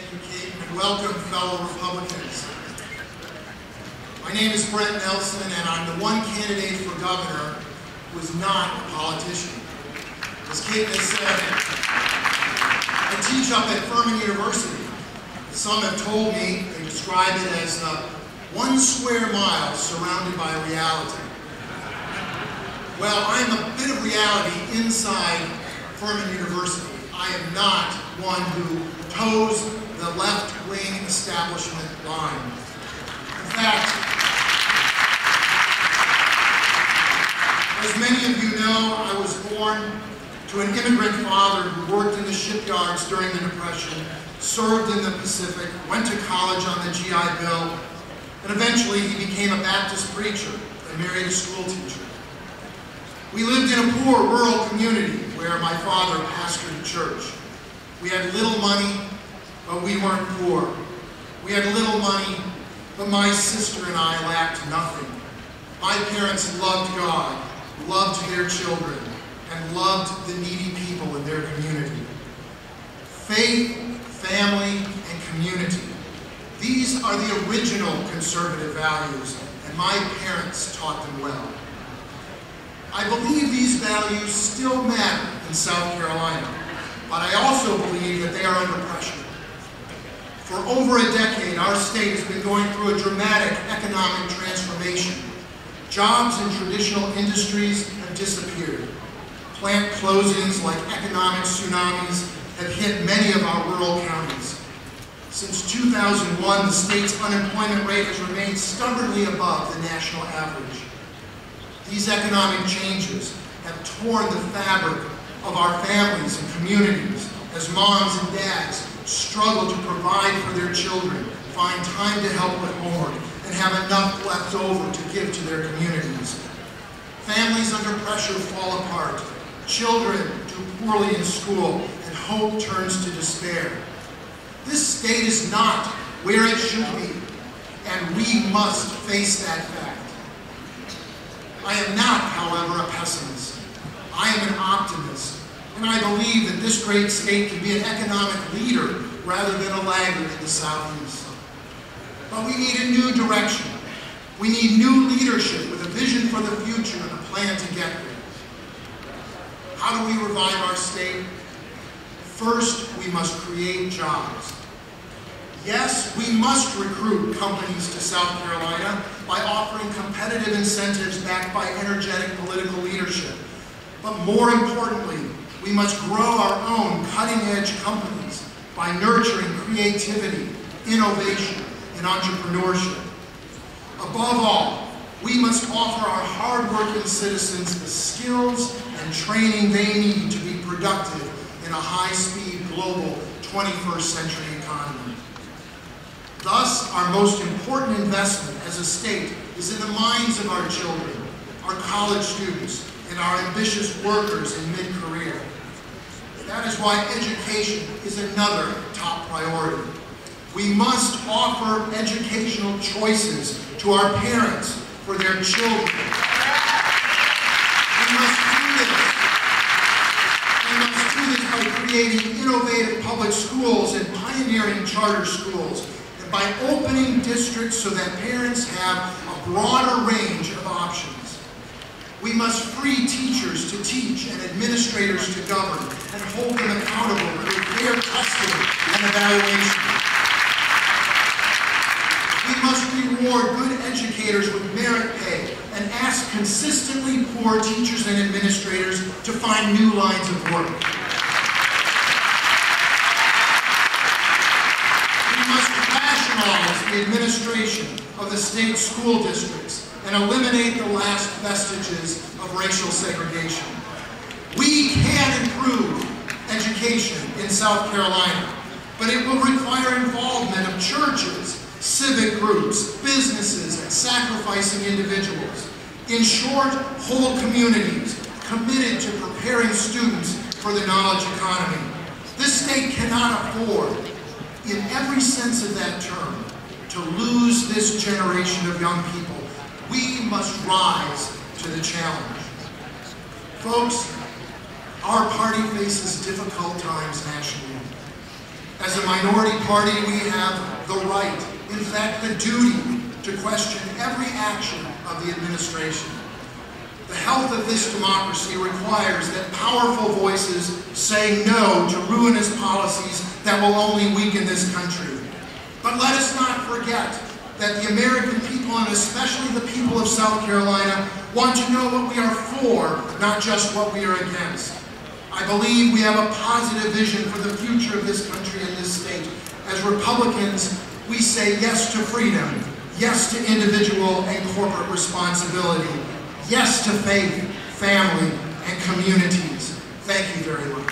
Thank you, Kate, and welcome, fellow Republicans. My name is Brent Nelsen, and I'm the one candidate for governor who is not a politician. As Kate has said, I teach up at Furman University. Some have told me, they describe it as 1 square mile surrounded by reality. Well, I'm a bit of reality inside Furman University. I am not one who toes the left-wing establishment line. In fact, as many of you know, I was born to an immigrant father who worked in the shipyards during the Depression, served in the Pacific, went to college on the GI Bill, and eventually he became a Baptist preacher and married a school teacher. We lived in a poor rural community where my father pastored a church. We had little money, but we weren't poor. We had little money, but my sister and I lacked nothing. My parents loved God, loved their children, and loved the needy people in their community. Faith, family, and community. These are the original conservative values, and my parents taught them well. I believe these values still matter in South Carolina, but I also believe that they are under pressure. For over a decade, our state has been going through a dramatic economic transformation. Jobs in traditional industries have disappeared. Plant closings like economic tsunamis have hit many of our rural counties. Since 2001, the state's unemployment rate has remained stubbornly above the national average. These economic changes have torn the fabric of our families and communities as moms and dads struggle to provide for their children, find time to help with homework, and have enough left over to give to their communities. Families under pressure fall apart. Children do poorly in school, and hope turns to despair. This state is not where it should be, and we must face that fact. I am not, however, a pessimist. I am an optimist, and I believe that this great state can be an economic leader rather than a laggard in the Southeast. But we need a new direction. We need new leadership with a vision for the future and a plan to get there. How do we revive our state? First, we must create jobs. Yes, we must recruit companies to South Carolina by offering competitive incentives backed by energetic political leadership. But more importantly, we must grow our own cutting-edge companies by nurturing creativity, innovation, and entrepreneurship. Above all, we must offer our hard-working citizens the skills and training they need to be productive in a high-speed global 21st century economy. Thus, our most important investment as a state is in the minds of our children, our college students, and our ambitious workers in mid-career. That is why education is another top priority. We must offer educational choices to our parents for their children. We must do this by creating innovative public schools and pioneering charter schools, and by opening districts so that parents have a broader range of options. We must free teachers to teach and administrators to govern and hold them accountable through fair testing and evaluation. We must reward good educators with merit pay and ask consistently poor teachers and administrators to find new lines of work. We must rationalize the administration of the state school districts and eliminate the last vestiges of racial segregation. We can improve education in South Carolina, but it will require involvement of churches, civic groups, businesses, and sacrificing individuals. In short, whole communities committed to preparing students for the knowledge economy. This state cannot afford, in every sense of that term, to lose this generation of young people. We must rise to the challenge. Folks, our party faces difficult times nationally. As a minority party, we have the right, in fact the duty, to question every action of the administration. The health of this democracy requires that powerful voices say no to ruinous policies that will only weaken this country. But let us not forget that the American people, and especially the people of South Carolina, want to know what we are for, not just what we are against. I believe we have a positive vision for the future of this country and this state. As Republicans, we say yes to freedom, yes to individual and corporate responsibility, yes to faith, family, and communities. Thank you very much.